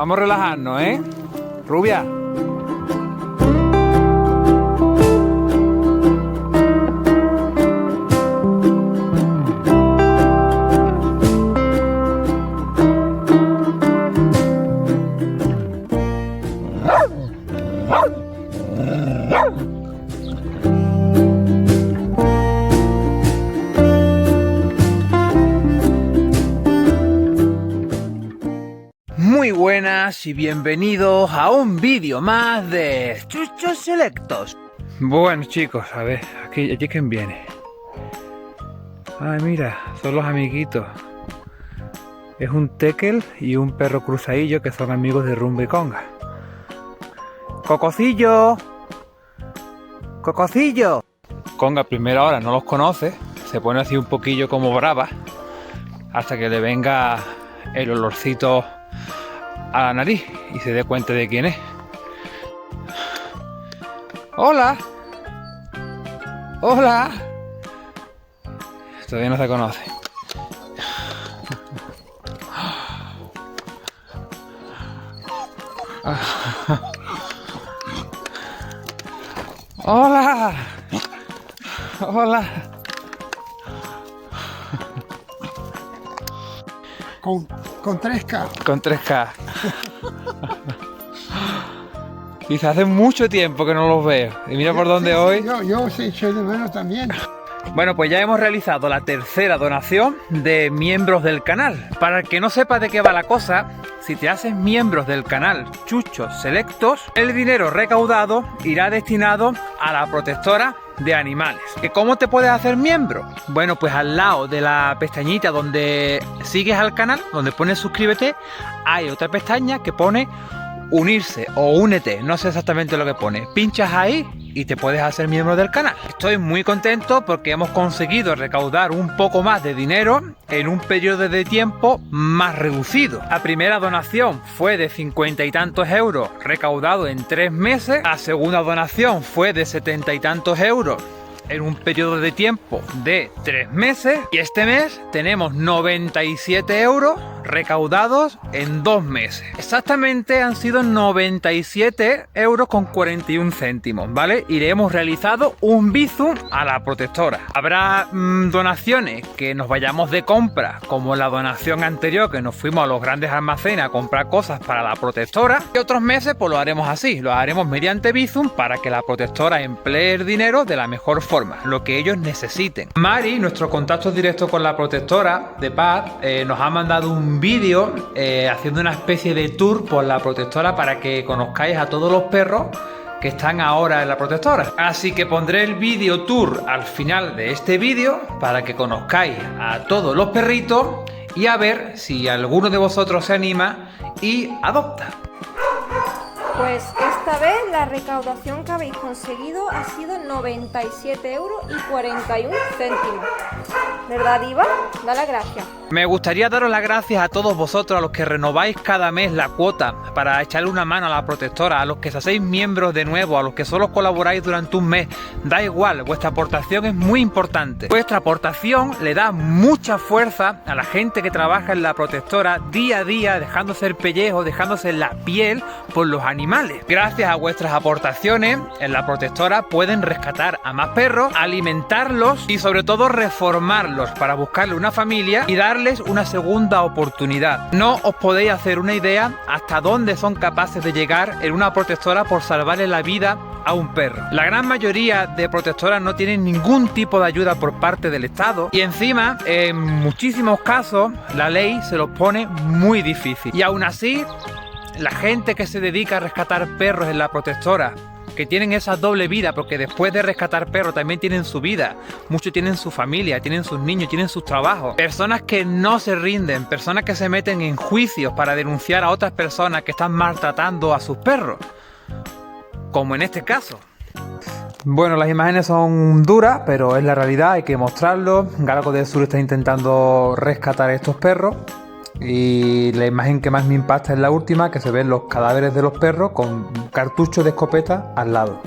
Vamos a relajarnos, ¿eh? Rubia. Muy buenas y bienvenidos a un vídeo más de Chuchos Selectos. Bueno chicos, a ver, aquí quién viene. Ay mira, son los amiguitos. Es un tekel y un perro cruzadillo que son amigos de Rumba y Conga. ¡Cococillo! ¡Cococillo! Conga a primera hora no los conoce, se pone así un poquillo como brava hasta que le venga el olorcito a la nariz y se dé cuenta de quién es. ¡Hola! ¡Hola! Todavía no se conoce. ¡Hola! ¡Hola! Con 3K. Con 3K. Dice, hace mucho tiempo que no los veo. Y mira por dónde hoy. Yo sí, soy de menos también. Bueno, pues ya hemos realizado la tercera donación de miembros del canal. Para el que no sepa de qué va la cosa, si te haces miembros del canal Chuchos Selectos, el dinero recaudado irá destinado a la protectora de animales. ¿Que cómo te puedes hacer miembro? Bueno, pues al lado de la pestañita donde sigues al canal, donde pone suscríbete, hay otra pestaña que pone unirse o únete, no sé exactamente lo que pone. Pinchas ahí y te puedes hacer miembro del canal. Estoy muy contento porque hemos conseguido recaudar un poco más de dinero en un periodo de tiempo más reducido. La primera donación fue de 50 y tantos euros recaudado en 3 meses. La segunda donación fue de 70 y tantos euros en un periodo de tiempo de 3 meses. Y este mes tenemos 97 euros recaudados en 2 meses. Exactamente han sido 97 euros con 41 céntimos, ¿vale? Y le hemos realizado un bizum a la protectora. Habrá donaciones que nos vayamos de compra, como la donación anterior que nos fuimos a los grandes almacenes a comprar cosas para la protectora. Y otros meses pues lo haremos así, lo haremos mediante bizum para que la protectora emplee el dinero de la mejor forma, lo que ellos necesiten. Mari, nuestro contacto directo con la protectora de Paz, nos ha mandado un vídeo haciendo una especie de tour por la protectora para que conozcáis a todos los perros que están ahora en la protectora. Así que pondré el vídeo tour al final de este vídeo para que conozcáis a todos los perritos y a ver si alguno de vosotros se anima y adopta. Pues esta vez la recaudación que habéis conseguido ha sido 97 euros y 41 céntimos. ¿Verdad, Iva? Da las gracias. Me gustaría daros las gracias a todos vosotros, a los que renováis cada mes la cuota para echarle una mano a la protectora, a los que os hacéis miembros de nuevo, a los que solo colaboráis durante un mes. Da igual, vuestra aportación es muy importante. Vuestra aportación le da mucha fuerza a la gente que trabaja en la protectora día a día, dejándose el pellejo, dejándose la piel por los animales. Gracias a vuestras aportaciones, en la protectora pueden rescatar a más perros, alimentarlos y sobre todo reformarlos para buscarle una familia y darles una segunda oportunidad. No os podéis hacer una idea hasta dónde son capaces de llegar en una protectora por salvarle la vida a un perro. La gran mayoría de protectoras no tienen ningún tipo de ayuda por parte del Estado y encima en muchísimos casos la ley se los pone muy difícil. Y aún así, la gente que se dedica a rescatar perros en la protectora, que tienen esa doble vida, porque después de rescatar perros también tienen su vida, muchos tienen su familia, tienen sus niños, tienen sus trabajos, personas que no se rinden, personas que se meten en juicios para denunciar a otras personas que están maltratando a sus perros, como en este caso. Bueno, las imágenes son duras, pero es la realidad, hay que mostrarlo. Galago del Sur está intentando rescatar a estos perros. Y la imagen que más me impacta es la última, que se ven los cadáveres de los perros con cartuchos de escopeta al lado.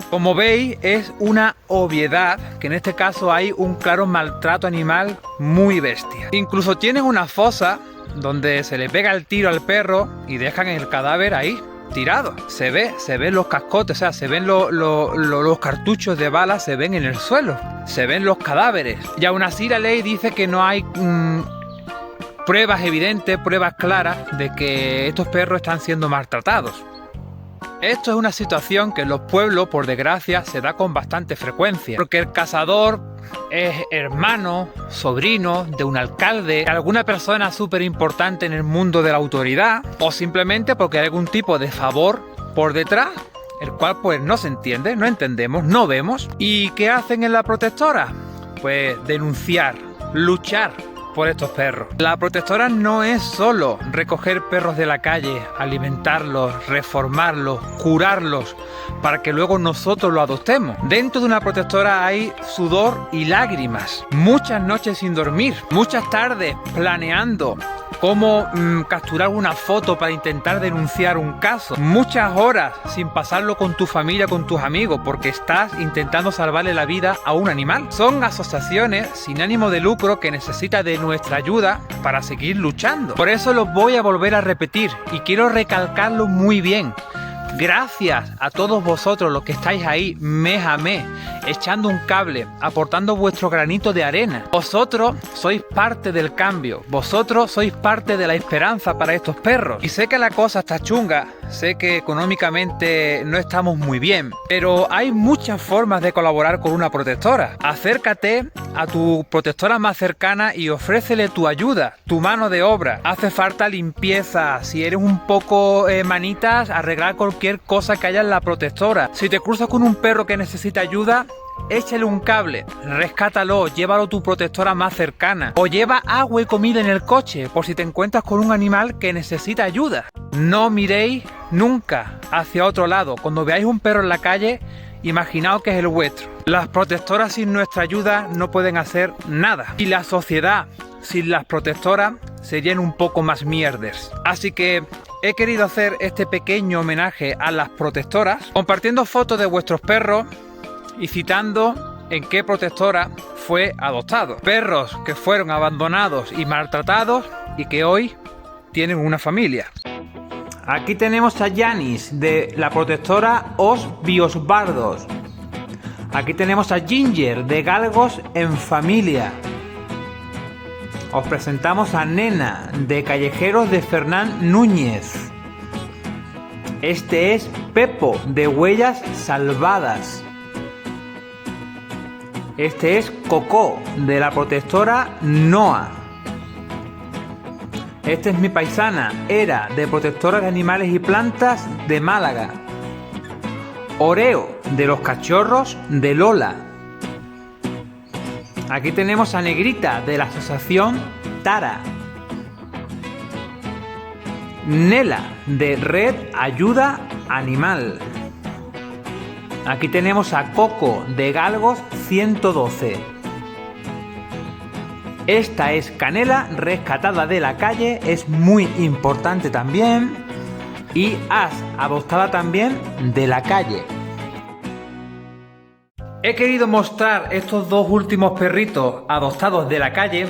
Como veis, es una obviedad que en este caso hay un claro maltrato animal muy bestia. Incluso tienes una fosa donde se le pega el tiro al perro y dejan el cadáver ahí, tirado. Se ven los cascotes, o sea, se ven los cartuchos de balas, se ven en el suelo, se ven los cadáveres. Y aún así la ley dice que no hay pruebas evidentes, pruebas claras de que estos perros están siendo maltratados. Esto es una situación que en los pueblos, por desgracia, se da con bastante frecuencia, porque el cazador es hermano, sobrino de un alcalde, de alguna persona súper importante en el mundo de la autoridad, o simplemente porque hay algún tipo de favor por detrás, el cual pues no se entiende, no entendemos, no vemos. ¿Y qué hacen en la protectora? Pues denunciar, luchar por estos perros. La protectora no es solo recoger perros de la calle, alimentarlos, reformarlos, curarlos, para que luego nosotros lo adoptemos. Dentro de una protectora hay sudor y lágrimas, muchas noches sin dormir, muchas tardes planeando cómo capturar una foto para intentar denunciar un caso, muchas horas sin pasarlo con tu familia, con tus amigos, porque estás intentando salvarle la vida a un animal. Son asociaciones sin ánimo de lucro que necesitan de nuestra ayuda para seguir luchando. Por eso los voy a volver a repetir y quiero recalcarlo muy bien. Gracias a todos vosotros los que estáis ahí mes a mes, echando un cable, aportando vuestro granito de arena. Vosotros sois parte del cambio, vosotros sois parte de la esperanza para estos perros. Y sé que la cosa está chunga, sé que económicamente no estamos muy bien, pero hay muchas formas de colaborar con una protectora. Acércate a tu protectora más cercana y ofrécele tu ayuda, tu mano de obra. Hace falta limpieza, si eres un poco manitas, arreglar cualquier cosa que haya en la protectora. Si te cruzas con un perro que necesita ayuda, échale un cable, rescátalo, llévalo a tu protectora más cercana, o lleva agua y comida en el coche por si te encuentras con un animal que necesita ayuda. No miréis nunca hacia otro lado. Cuando veáis un perro en la calle, imaginaos que es el vuestro. Las protectoras sin nuestra ayuda no pueden hacer nada, y la sociedad sin las protectoras serían un poco más mierders. Así que he querido hacer este pequeño homenaje a las protectoras, compartiendo fotos de vuestros perros y citando en qué protectora fue adoptado. Perros que fueron abandonados y maltratados y que hoy tienen una familia. Aquí tenemos a Yanis de la protectora Os Biosbardos. Aquí tenemos a Ginger de Galgos en Familia. Os presentamos a Nena de Callejeros de Fernán Núñez. Este es Pepo de Huellas Salvadas. Este es Coco de la protectora Noa. Este es mi paisana Era de protectora de animales y plantas de Málaga. Oreo de los cachorros de Lola. Aquí tenemos a Negrita de la asociación Tara. Nela de Red Ayuda Animal. Aquí tenemos a Coco de Galgos 112. Esta es Canela, rescatada de la calle, es muy importante también. Y As, adoptada también de la calle. He querido mostrar estos dos últimos perritos adoptados de la calle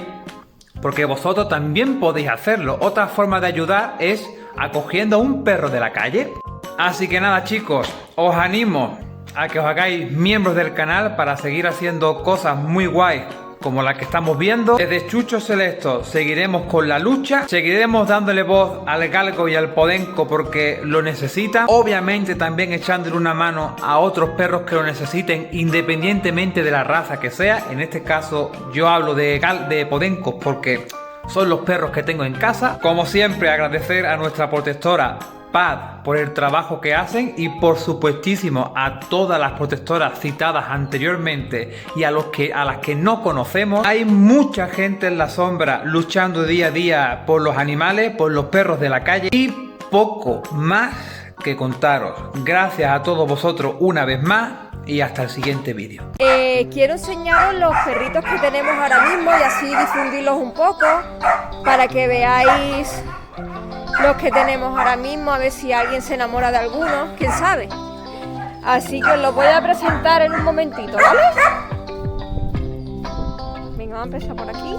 porque vosotros también podéis hacerlo. Otra forma de ayudar es acogiendo a un perro de la calle. Así que nada, chicos, os animo a que os hagáis miembros del canal para seguir haciendo cosas muy guays como la que estamos viendo. Desde Chucho Selectos seguiremos con la lucha, seguiremos dándole voz al galgo y al podenco porque lo necesitan, obviamente también echándole una mano a otros perros que lo necesiten independientemente de la raza que sea. En este caso yo hablo de podencos porque son los perros que tengo en casa. Como siempre, agradecer a nuestra protectora Paz por el trabajo que hacen y por supuestísimo a todas las protectoras citadas anteriormente y a las que no conocemos. Hay mucha gente en la sombra luchando día a día por los animales, por los perros de la calle y poco más que contaros. Gracias a todos vosotros una vez más y hasta el siguiente vídeo. Quiero enseñaros los perritos que tenemos ahora mismo y así difundirlos un poco para que veáis los que tenemos ahora mismo, a ver si alguien se enamora de alguno, quién sabe. Así que os los voy a presentar en un momentito, ¿vale? Venga, vamos a empezar por aquí.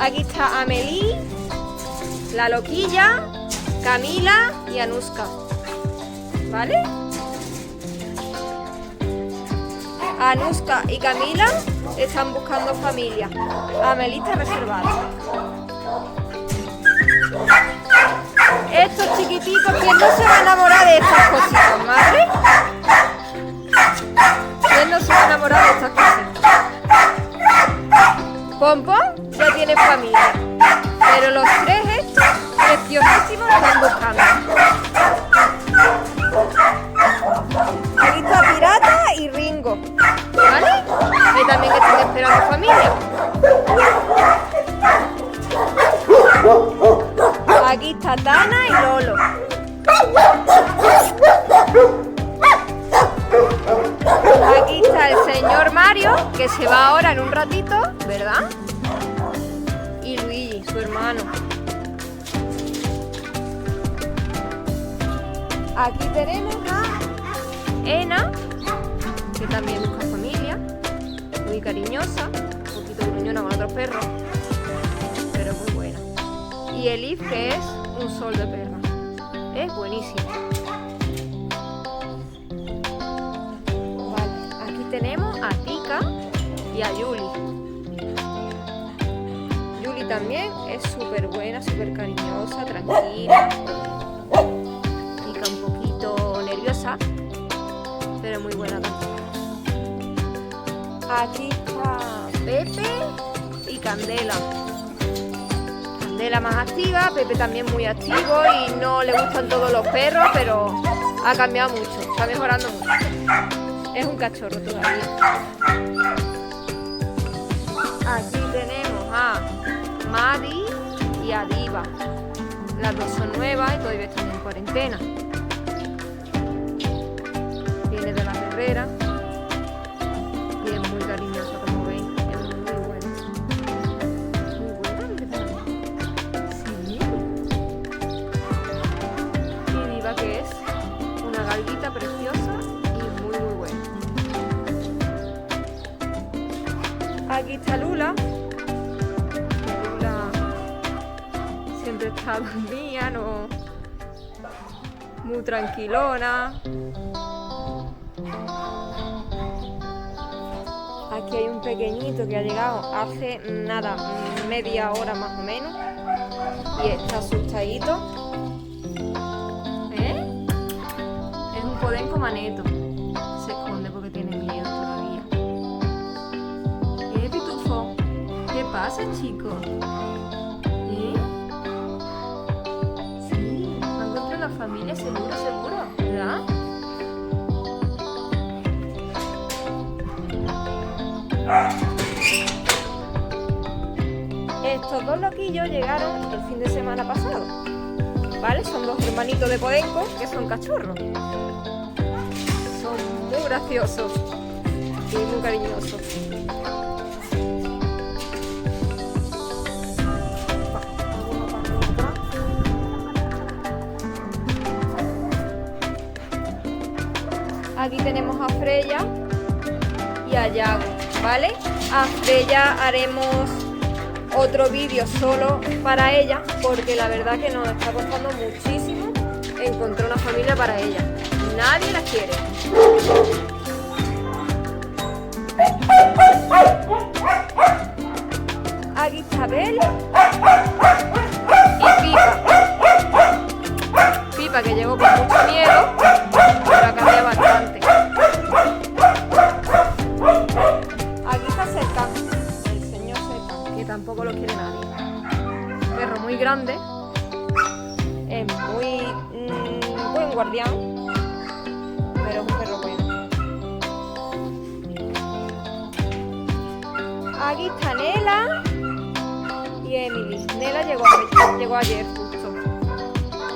Aquí está Amelie, la loquilla, Camila y Anuska. ¿Vale? Anuska y Camila están buscando familia. Amelie está reservada. Estos chiquiticos, ¿quién no se va a enamorar de estas cositas, madre? ¿Quién no se va a enamorar de estas cositas? Pompón ya tiene familia, pero los tres estos preciosísimos están buscando. Aquí está Pirata y Ringo, ¿vale? Que también están esperando familia. Aquí está Tana y Lolo. Aquí está el señor Mario, que se va ahora en un ratito, ¿verdad? Y Luigi, su hermano. Aquí tenemos a Ena, que también busca familia, muy cariñosa, un poquito gruñona con otros perros, pero muy buena. Y Elif, que es un sol de perra, es buenísimo. Vale, aquí tenemos a Tika y a Yuli. Yuli también es súper buena, súper cariñosa, tranquila. Tika un poquito nerviosa, pero muy buena también. Aquí está Pepe y Candela. Candela más activa, Pepe también muy activo y no le gustan todos los perros, pero ha cambiado mucho, está mejorando mucho. Es un cachorro todavía. Aquí tenemos a Madi y a Diva. Las dos son nuevas y todavía están en cuarentena. Viene de la Herrera y es muy cariñosa, como veis, es muy buena. Muy buena, ¿verdad? Sí. Y Diva, que es una galguita preciosa y muy muy buena. Aquí está Lula. Lula siempre está dormida, no, muy tranquilona. Aquí hay un pequeñito que ha llegado hace nada, media hora más o menos, y está asustadito. ¿Eh? Es un podenco maneto. Se esconde porque tiene miedo todavía. Pitufo? ¿Qué pasa, chicos? ¿Eh? Sí, va a encontrar la familia seguro, ¿verdad? Estos dos loquillos llegaron el fin de semana pasado, ¿vale? Son dos hermanitos de podenco que son cachorros. Son muy graciosos y muy cariñosos. Aquí tenemos a Freya y a Yago, ¿vale? A Freya haremos otro vídeo solo para ella, porque la verdad que nos está costando muchísimo encontrar una familia para ella. Nadie la quiere. Aquí está Bel y Pipa. Pipa, que llegó con mucho miedo, pero ha cambiado bastante. Aquí está Serkan, el señor Serkan, que tampoco lo quiere nadie. Un perro muy grande, es muy buen guardián, pero es un perro bueno. Aquí está Nela y Emily. Nela llegó ayer justo.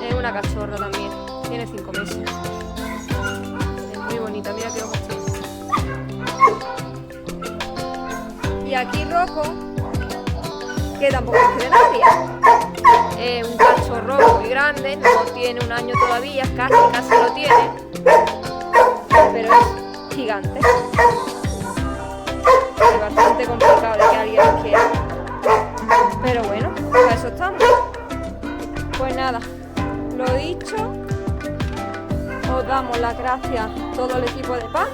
Es una cachorra también, tiene 5 meses. Es muy bonita, mira qué ojos tiene. Y aquí Rocco, que tampoco lo quiere nadie. Es un cachorro muy grande, no tiene 1 año todavía, casi lo tiene, pero es gigante. Es bastante complicado de que alguien lo quiera, pero Os damos las gracias a todo el equipo de Paz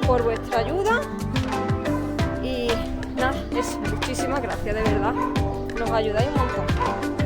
por vuestra ayuda y nada, eso, muchísimas gracias, de verdad, nos ayudáis un montón.